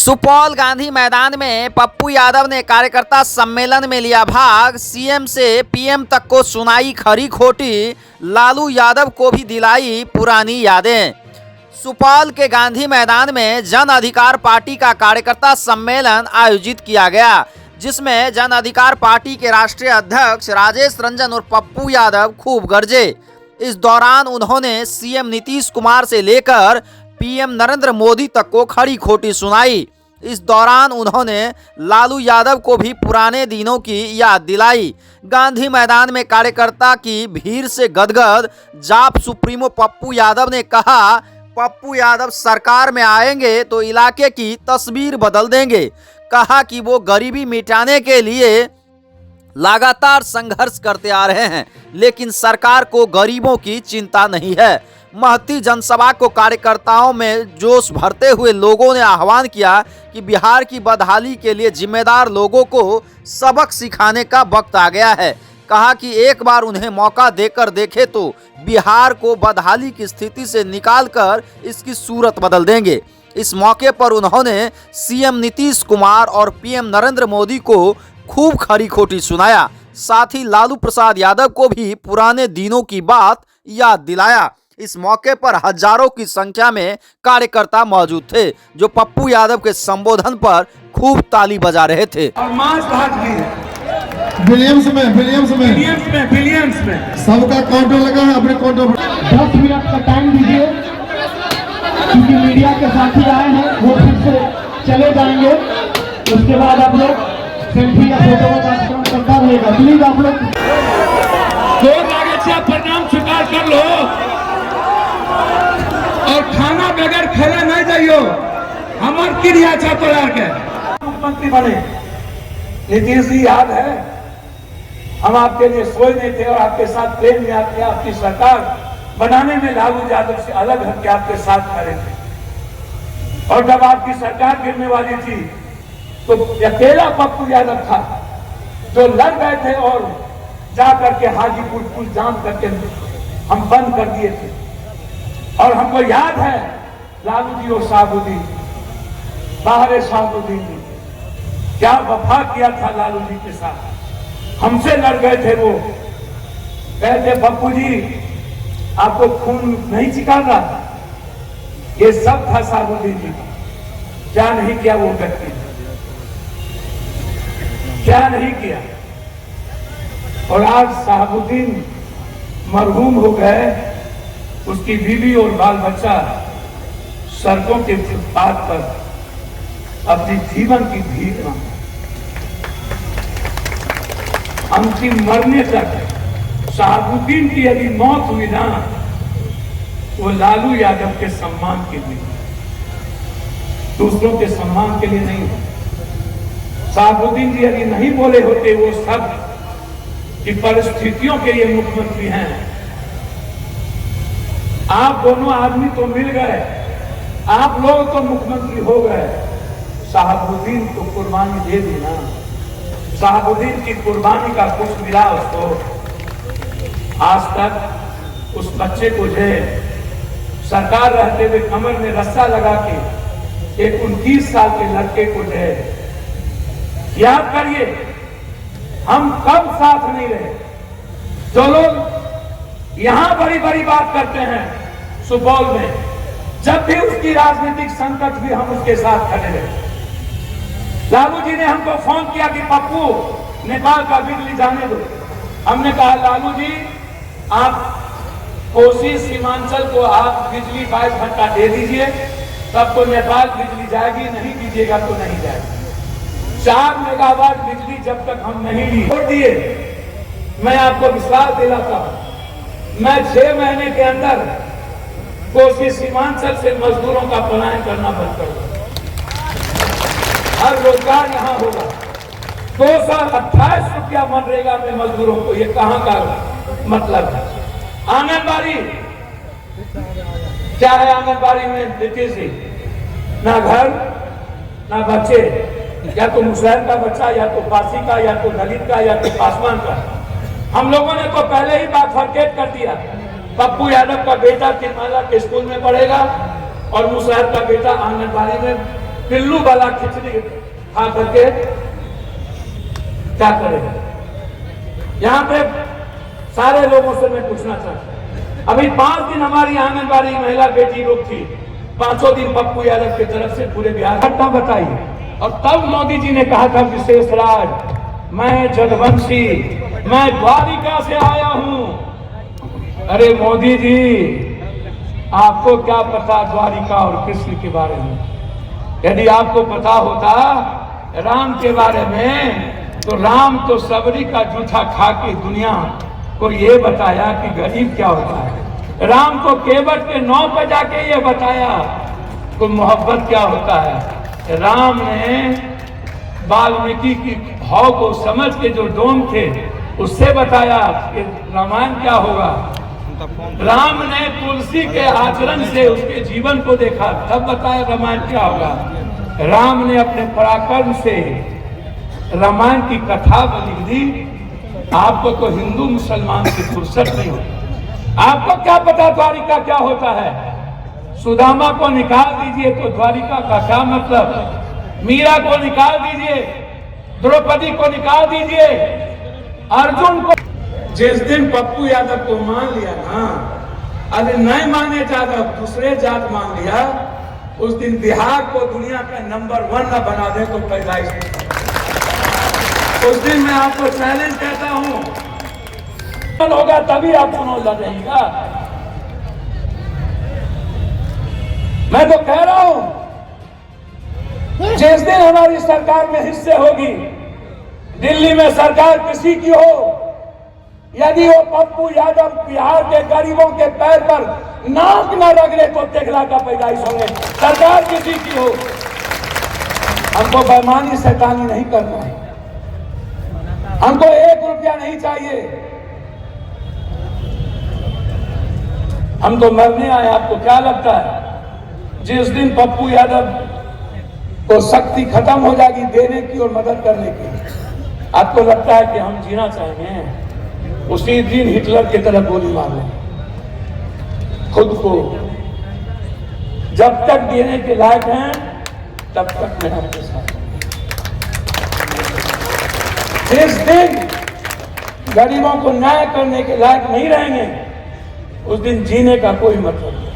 सुपौल गांधी मैदान में पप्पू यादव ने कार्यकर्ता सम्मेलन में लिया भाग। सीएम से पीएम तक को सुनाई खरी खोटी, लालू यादव को भी दिलाई पुरानी यादें। सुपौल के गांधी मैदान में जन अधिकार पार्टी का कार्यकर्ता सम्मेलन आयोजित किया गया, जिसमें जन अधिकार पार्टी के राष्ट्रीय अध्यक्ष राजेश रंजन और पप्पू यादव खूब गरजे। इस दौरान उन्होंने सीएम नीतीश कुमार से लेकर पीएम नरेंद्र मोदी तक को खरी खोटी सुनाई। इस दौरान उन्होंने लालू यादव को भी पुराने दिनों की याद दिलाई। गांधी मैदान में कार्यकर्ता की भीड़ से गदगद जाप सुप्रीमो पप्पू यादव ने कहा, पप्पू यादव सरकार में आएंगे तो इलाके की तस्वीर बदल देंगे। कहा कि वो गरीबी मिटाने के लिए लगातार संघर्ष करते आ रहे हैं, लेकिन सरकार को गरीबों की चिंता नहीं है। महती जनसभा को कार्यकर्ताओं में जोश भरते हुए लोगों ने आह्वान किया कि बिहार की बदहाली के लिए जिम्मेदार लोगों को सबक सिखाने का वक्त आ गया है। कहा कि एक बार उन्हें मौका देकर देखे तो बिहार को बदहाली की स्थिति से निकालकर इसकी सूरत बदल देंगे। इस मौके पर उन्होंने सीएम नीतीश कुमार और पीएम नरेंद्र मोदी को खूब खरी खोटी सुनाया। साथ ही लालू प्रसाद यादव को भी पुराने दिनों की बात याद दिलाया। इस मौके पर हजारों की संख्या में कार्यकर्ता मौजूद थे, जो पप्पू यादव के संबोधन पर खूब ताली बजा रहे थे। और मांस भात भी है विलियम्स में सबका काउंटर लगा है। अपने काउंटर 10 मिनट का टाइम दीजिए, क्योंकि मीडिया के साथी आए हैं, वो फिर से चले जाएंगे। उसके बाद आप लोग सेल्फी या फोटो का कार्यक्रम करता रहेगा। प्लीज आप लोग प्रणाम स्वीकार कर लो और खाना बगैर खेले नहीं जाइयो। हमार क्रिया छात्र के मुख्यमंत्री बने। नीतीश जी याद है, हम आपके लिए सोए नहीं थे और आपके साथ प्रेम में आते आपकी सरकार बनाने में लालू यादव से अलग हटके आपके साथ खड़े थे। और जब आपकी सरकार गिरने वाली थी तो अकेला पप्पू यादव था जो लड़ गए थे और जा करके हाजीपुर पुल जाम करके हम बंद कर दिए थे। और हमको याद है लालू जी और साहबुद्दीन, बाहर साहबुद्दीन जी क्या वफा किया था लालू जी के साथ। हमसे लड़ गए थे, वो कहते पप्पू जी आपको खून नहीं चिकाना। ये सब था साहबुद्दीन जी का। क्या नहीं किया वो व्यक्ति, क्या नहीं किया। और आज साहबुद्दीन मरहूम हो गए, उसकी बीवी और बाल बच्चा सड़कों के फुटपाथ पर अपनी जीवन की भीख मांगे। अंतिम मरने तक साहबुद्दीन की यदि मौत हुई ना, वो लालू यादव के सम्मान के लिए, दूसरों के सम्मान के लिए नहीं हो। साहबुद्दीन जी यदि नहीं बोले होते वो सब कि परिस्थितियों के ये मुख्यमंत्री हैं, आप दोनों आदमी तो मिल गए, आप लोग तो मुख्यमंत्री हो गए, साहबुद्दीन तो कुर्बानी दे दी ना। साहबुद्दीन की कुर्बानी का कुछ मिला उसको। आज तक उस बच्चे को जो सरकार रहते हुए कमर में रस्सा लगा के एक 29 साल के लड़के को जो याद करिए, हम कब साथ नहीं रहे। जो लोग यहां बड़ी बड़ी बात करते हैं सुपौल में, जब भी उसकी राजनीतिक संकट भी हम उसके साथ खड़े रहे। लालू जी ने हमको फोन किया कि पप्पू नेपाल का बिजली जाने दो। हमने कहा लालू जी आप कोसी सीमांचल को आप बिजली 22 घंटा दे दीजिए, तब तो नेपाल बिजली जाएगी, नहीं दीजिएगा तो नहीं जाएगी। 4 मेगावाट बिजली जब तक हम नहीं छोड़ दिए, मैं आपको विश्वास दिलाता हूं, मैं 6 महीने के अंदर कोसी सीमांचल से मजदूरों का पलायन करना बंद कर दूंगा। हर रोजगार यहां होगा। 228 रुपया मनरेगा में मजदूरों को, ये कहां का मतलब है। आंगनबाड़ी क्या है? आंगनबाड़ी में नीतीश जी ना घर ना बच्चे, या तो मुसहर का बच्चा, या तो पासी का, या तो दलित का, या तो पासवान का। हम लोगों ने तो पहले ही बात फरकेट कर दिया, पप्पू यादव का बेटा तिरमाला के स्कूल में पढ़ेगा और मुसहर का बेटा आंगनबाड़ी में पिल्लू वाला खिचड़ी खा करके क्या करेगा। यहाँ पे सारे लोगों से मैं पूछना चाहता हूँ, अभी 5 दिन हमारी आंगनबाड़ी महिला बेटी लोग थी, 5 दिन पप्पू यादव की तरफ से पूरे बिहार घटना बताई। और तब मोदी जी ने कहा था विशेष राज, मैं जदवंशी, मैं द्वारिका से आया हूं। अरे मोदी जी, आपको क्या पता द्वारिका और कृष्ण के बारे में? यदि आपको पता होता राम के बारे में, तो राम तो सबरी का जूठा खा के दुनिया को ये बताया कि गरीब क्या होता है। राम को केवट के 9 पे जाके ये बताया कि मोहब्बत क्या होता है। राम ने वाल्मीकि की भाव को समझ के जो डोम थे उससे बताया कि रामायण क्या होगा। राम ने तुलसी के आचरण से उसके जीवन को देखा, तब बताया रामायण क्या होगा। राम ने अपने पराक्रम से रामायण की कथा लिख दी। आपको तो हिंदू मुसलमान की फुर्सत नहीं होती। आपको क्या पता द्वारिका क्या होता है। सुदामा को निकाल दीजिए तो द्वारिका का क्या मतलब। मीरा को निकाल दीजिए, द्रौपदी को निकाल दीजिए, अर्जुन को। जिस दिन पप्पू यादव को मान लिया ना, अरे नहीं माने यादव दूसरे जात मान लिया, उस दिन बिहार को दुनिया का नंबर 1 न बना दे तो पैदाइश। उस दिन मैं आपको चैलेंज करता हूं, होगा तभी आप चुनाव लड़ेगा। मैं तो कह रहा हूं, जिस दिन हमारी सरकार में हिस्से होगी, दिल्ली में सरकार किसी की हो, यदि वो पप्पू यादव बिहार के गरीबों के पैर पर नाक न रगड़े तो टेकला का पैदाइश होंगे। सरकार किसी की हो, हमको बेईमानी शैतानी नहीं करना है। हमको 1 रुपया नहीं चाहिए। हम तो मरने आए। आपको क्या लगता है जिस दिन पप्पू यादव को शक्ति खत्म हो जाएगी देने की और मदद करने की, आपको लगता है कि हम जीना चाहेंगे? उसी दिन हिटलर की तरफ गोली मार लें खुद को। जब तक देने के लायक हैं तब तक मैं आपके साथ। जिस दिन गरीबों को न्याय करने के लायक नहीं रहेंगे, उस दिन जीने का कोई मतलब नहीं।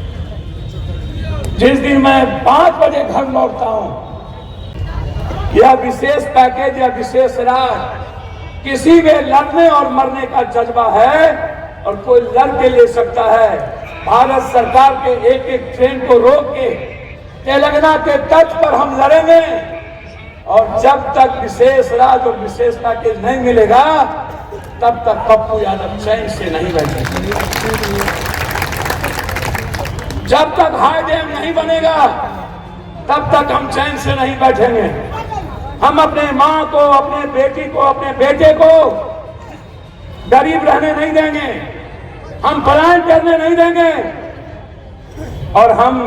जिस दिन मैं 5 बजे घर लौटता हूं, यह विशेष पैकेज या विशेष राज किसी में लड़ने और मरने का जज्बा है और कोई लड़ के ले सकता है। भारत सरकार के एक ट्रेन को रोक के तेलंगाना के तट पर हम लड़ेंगे, और जब तक विशेष राज और विशेष पैकेज नहीं मिलेगा तब तक पप्पू यादव चैन से नहीं बैठेंगे। जब तक हाई डैम नहीं बनेगा तब तक हम चैन से नहीं बैठेंगे। हम अपने माँ को, अपने बेटी को, अपने बेटे को गरीब रहने नहीं देंगे, हम पलायन करने नहीं देंगे, और हम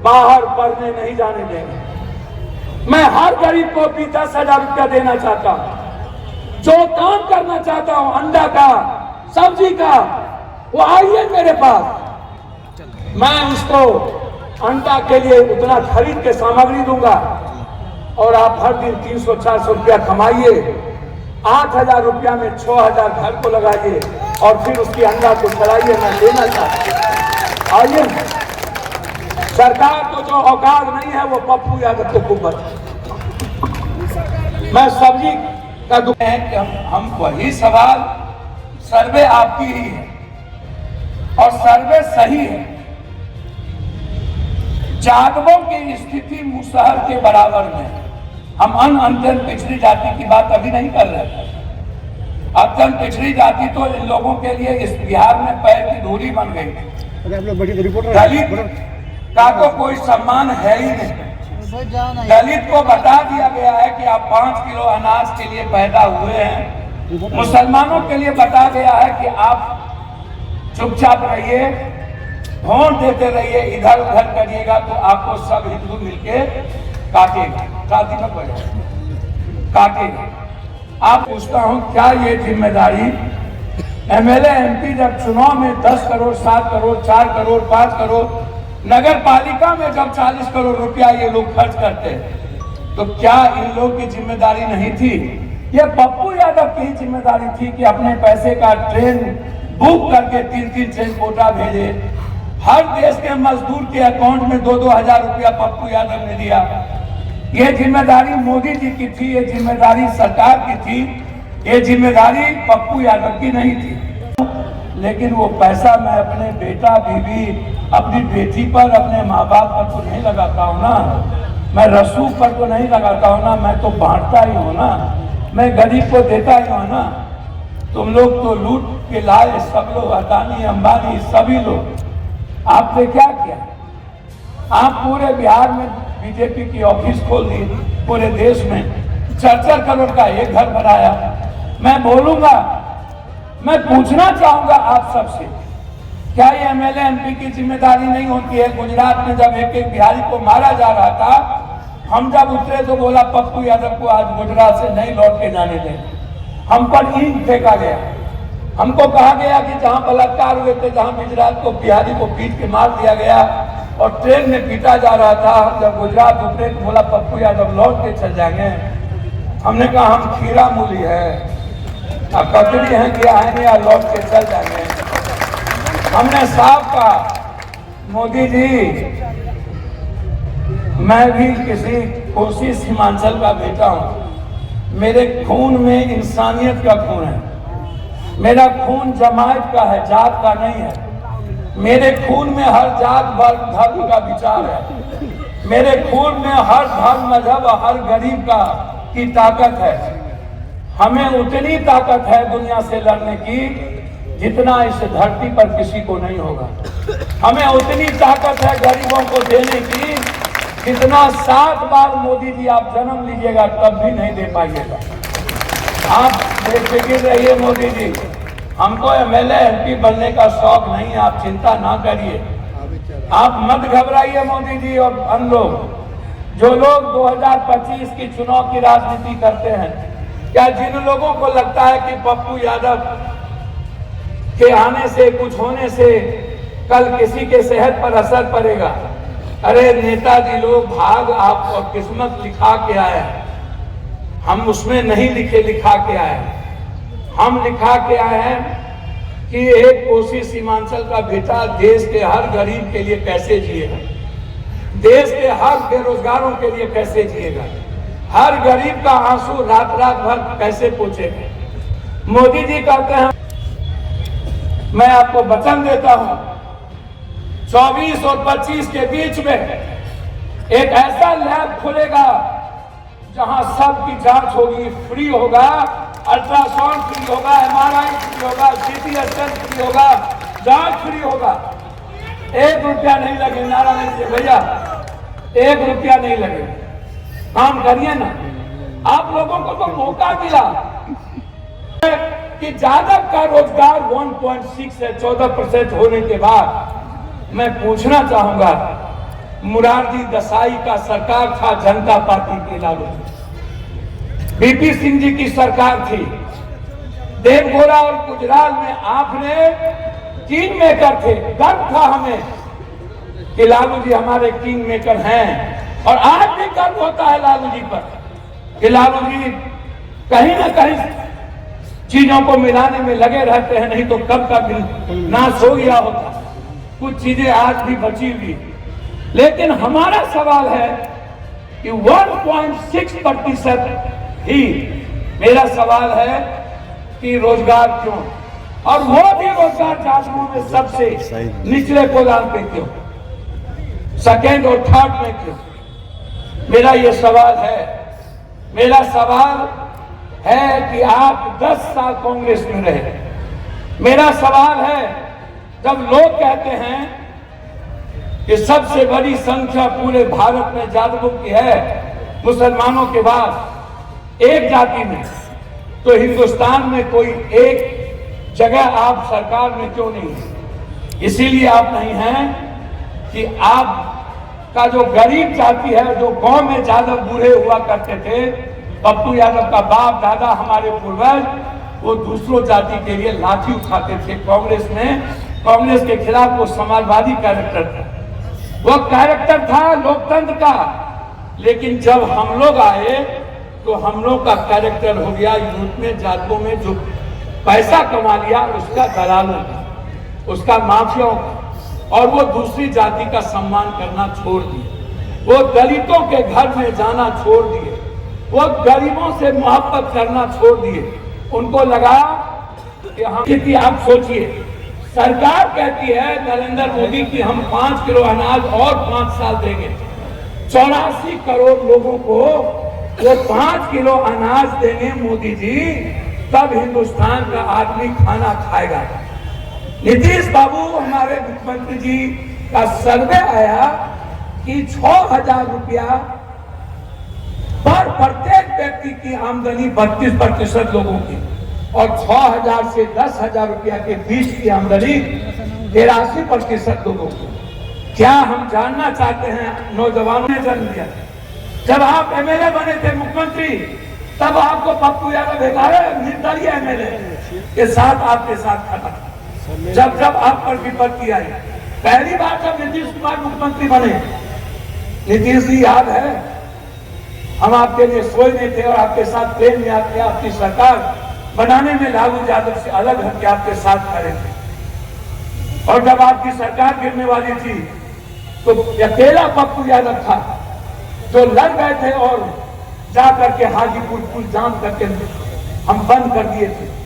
बाहर पढ़ने नहीं जाने देंगे। मैं हर गरीब को भी 10,000 रुपया देना चाहता हूं। जो काम करना चाहता हूं अंडा का, सब्जी का, वो आइए मेरे पास। मैं उसको अंडा के लिए उतना खरीद के सामग्री दूंगा, और आप हर दिन 300-400 रुपया कमाइए। 8,000 रुपया में 6,000 घर को लगाइए और फिर उसकी अंडा को चलाइए। मैं लेना चाहता हूं। आइए, सरकार को जो औकात नहीं है वो पप्पू यादव को कुबत। मैं सब्जी का दुकान है कि हम वही सवाल, सर्वे आपकी ही है और सर्वे सही है। जादवों की स्थिति मुसहर के बराबर में। हम अत्यंत पिछड़ी जाति की बात अभी नहीं कर रहे थे। अत्यंत पिछड़ी जाति तो इन लोगों के लिए इस बिहार में पैर की धूली बन गई। दलित का तो कोई सम्मान है ही नहीं। दलित को बता दिया गया है कि आप 5 किलो अनाज के लिए पैदा हुए हैं। मुसलमानों के लिए बता गया है कि आप चुपचाप रहिए, वोट देते रहिए, इधर उधर करिएगा तो आपको सब हिंदू मिलके काटेगा, काटेगा। आप पूछता हूं क्या ये जिम्मेदारी एमएलए एमपी जब चुनाव में 10 करोड़, 7 करोड़, 4 करोड़, 5 करोड़ नगर पालिका में जब 40 करोड़ रुपया ये लोग खर्च करते हैं तो क्या इन लोगों की जिम्मेदारी नहीं थी? ये पप्पू यादव की ही जिम्मेदारी थी कि अपने पैसे का ट्रेन बुक करके 3-3 ट्रेन कोटा भेजे। हर देश के मजदूर के अकाउंट में 2-2 हजार रुपया पप्पू यादव ने दिया। ये जिम्मेदारी मोदी जी की थी, ये जिम्मेदारी सरकार की थी, ये जिम्मेदारी पप्पू यादव की नहीं थी। लेकिन वो पैसा मैं अपने बेटा बीवी, अपनी बेटी पर, अपने माँ बाप पर तो नहीं लगाता हूँ ना, मैं रसूख पर तो नहीं लगाता हूँ ना, मैं तो बांटता ही हूँ ना, मैं गरीब को देता ही हूँ ना। तुम लोग तो लूट के लाए, सब लोग, अदानी अंबानी सभी लोग। आपने क्या किया? आप पूरे बिहार में बीजेपी की ऑफिस खोल दी, पूरे देश में 4-4 करोड़ का एक घर बनाया। मैं बोलूंगा, मैं पूछना चाहूंगा आप सबसे, क्या ये एमएलए एमपी की जिम्मेदारी नहीं होती है? गुजरात में जब एक बिहारी को मारा जा रहा था, हम जब उतरे तो बोला पप्पू यादव को आज गुजरात से नहीं लौट के जाने दें। हम पर ईंट फेंका गया, हमको कहा गया कि जहां बलात्कार हुए थे, जहां गुजरात को बिहारी को पीट के मार दिया गया और ट्रेन में पीटा जा रहा था, जब गुजरात उतरे तो बोला पप्पू यादव लौट के चल जाएंगे। हमने कहा हम खीरा मूली है, ककड़ी है कि आएंगे या लौट के चल जाएंगे। हमने साफ कहा, मोदी जी मैं भी किसी कोसी सीमांचल का बेटा हूं, मेरे खून में इंसानियत का खून है, मेरा खून जमात का है, जात का नहीं है। मेरे खून में हर जात वर्ग धर्म का विचार है, मेरे खून में हर धर्म मजहब हर गरीब का की ताकत है। हमें उतनी ताकत है दुनिया से लड़ने की जितना इस धरती पर किसी को नहीं होगा। हमें उतनी ताकत है गरीबों को देने की जितना 7 बार मोदी जी आप जन्म लीजिएगा तब भी नहीं दे पाइएगा। आप बेफिक्र रहिए मोदी जी, हमको एमएलए एमपी बनने का शौक नहीं है, आप चिंता ना करिए, आप मत घबराइए मोदी जी। और हम लोग जो लोग 2025 की चुनाव की राजनीति करते हैं, क्या जिन लोगों को लगता है कि पप्पू यादव के आने से, कुछ होने से कल किसी के सेहत पर असर पड़ेगा, अरे नेताजी लोग भाग आप और किस्मत लिखा के आए हैं, हम उसमें नहीं लिखा के आए हैं। हम लिखा के आए हैं कि एक कोसी सीमांचल का बेटा देश के हर गरीब के लिए कैसे जिएगा, देश के हर बेरोजगारों के लिए कैसे जिएगा, हर गरीब का आंसू रात रात भर कैसे पोंछेगा। मोदी जी कहते हैं, मैं आपको वचन देता हूं 24 और 25 के बीच में एक ऐसा लैब खुलेगा जहां सबकी जांच होगी, फ्री होगा, अल्ट्रासाउंड फ्री होगा, एमआरआई फ्री होगा, सीटी स्कैन फ्री होगा, जांच फ्री होगा, 1 रुपया नहीं लगे। नारा नहीं भैया, 1 रुपया नहीं लगे, काम करिए ना। आप लोगों को तो मौका मिला कि जादव का रोजगार 1.6 से 14% होने के बाद मैं पूछना चाहूंगा, मुरारजी देसाई का सरकार था, जनता पार्टी की लालू, बीपी सिंह जी की सरकार थी, देवगोरा और गुजरात में आपने किंग मेकर थे। गर्व था हमें कि लालू जी हमारे किंग मेकर हैं, और आज भी गर्व होता है लालू जी पर कि लालू जी कहीं ना कहीं चीजों को मिलाने में लगे रहते हैं, नहीं तो कब का नाश हो गया होता। कुछ चीजें आज भी बची हुई, लेकिन हमारा सवाल है कि 1.6% ही, मेरा सवाल है कि रोजगार क्यों, और वो भी रोजगार जातकों में सबसे निचले गोदाम पे क्यों, सेकेंड और थर्ड में क्यों? मेरा ये सवाल है। मेरा सवाल है कि आप 10 साल कांग्रेस में रहे। मेरा सवाल है, जब लोग कहते हैं कि सबसे बड़ी संख्या पूरे भारत में जातकों की है मुसलमानों के बाद एक जाति में, तो हिंदुस्तान में कोई एक जगह आप सरकार में क्यों नहीं है? इसीलिए आप नहीं हैं कि आप का जो गरीब जाति है, जो गांव में जादव बूढ़े हुआ करते थे, पप्पू यादव का बाप दादा हमारे पूर्वज, वो दूसरों जाति के लिए लाठी उठाते थे। कांग्रेस में, कांग्रेस के खिलाफ वो समाजवादी कैरेक्टर था। वो कैरेक्टर था लोकतंत्र का। लेकिन जब हम लोग आए तो हम लोग का कैरेक्टर हो गया यूथ में, जातों में जो पैसा कमा लिया उसका दलालों का, उसका माफियाओं का, और वो दूसरी जाति का सम्मान करना छोड़ दिए। वो दलितों के घर में जाना छोड़ दिए, वो गरीबों से मोहब्बत करना छोड़ दिए। उनको लगा कि हम कितनी, आप सोचिए, सरकार कहती है नरेंद्र मोदी की हम 5 किलो अनाज और 5 साल देंगे। 84 करोड़ लोगों को वो 5 किलो अनाज देंगे मोदी जी, तब हिंदुस्तान का आदमी खाना खाएगा। नीतीश बाबू हमारे मुख्यमंत्री जी का सर्वे आया कि 6,000 रुपया पर प्रत्येक व्यक्ति की आमदनी 32% लोगों की, और 6,000 से 10,000 रुपया के बीच की आमदनी 83% लोगों की। क्या हम जानना चाहते हैं, नौजवानों ने जन्म दिया। जब आप एमएलए बने थे मुख्यमंत्री, तब आपको पप्पू यादव भेजा है निर्दलीय एमएलए के साथ, आपके साथ खड़ा था। जब जब आप पर विपत्ति आई, पहली बार जब नीतीश कुमार मुख्यमंत्री बने, नीतीश जी याद है, हम आपके लिए सोए नहीं थे और आपके साथ प्रेम में आते, आपकी सरकार बनाने में लालू यादव से अलग हटके आपके साथ खड़े थे। और जब आपकी सरकार गिरने वाली थी तो अकेला पप्पू यादव था जो लड़ गए थे और जा करके हाजीपुर पुल जाम करके हम बंद कर दिए थे।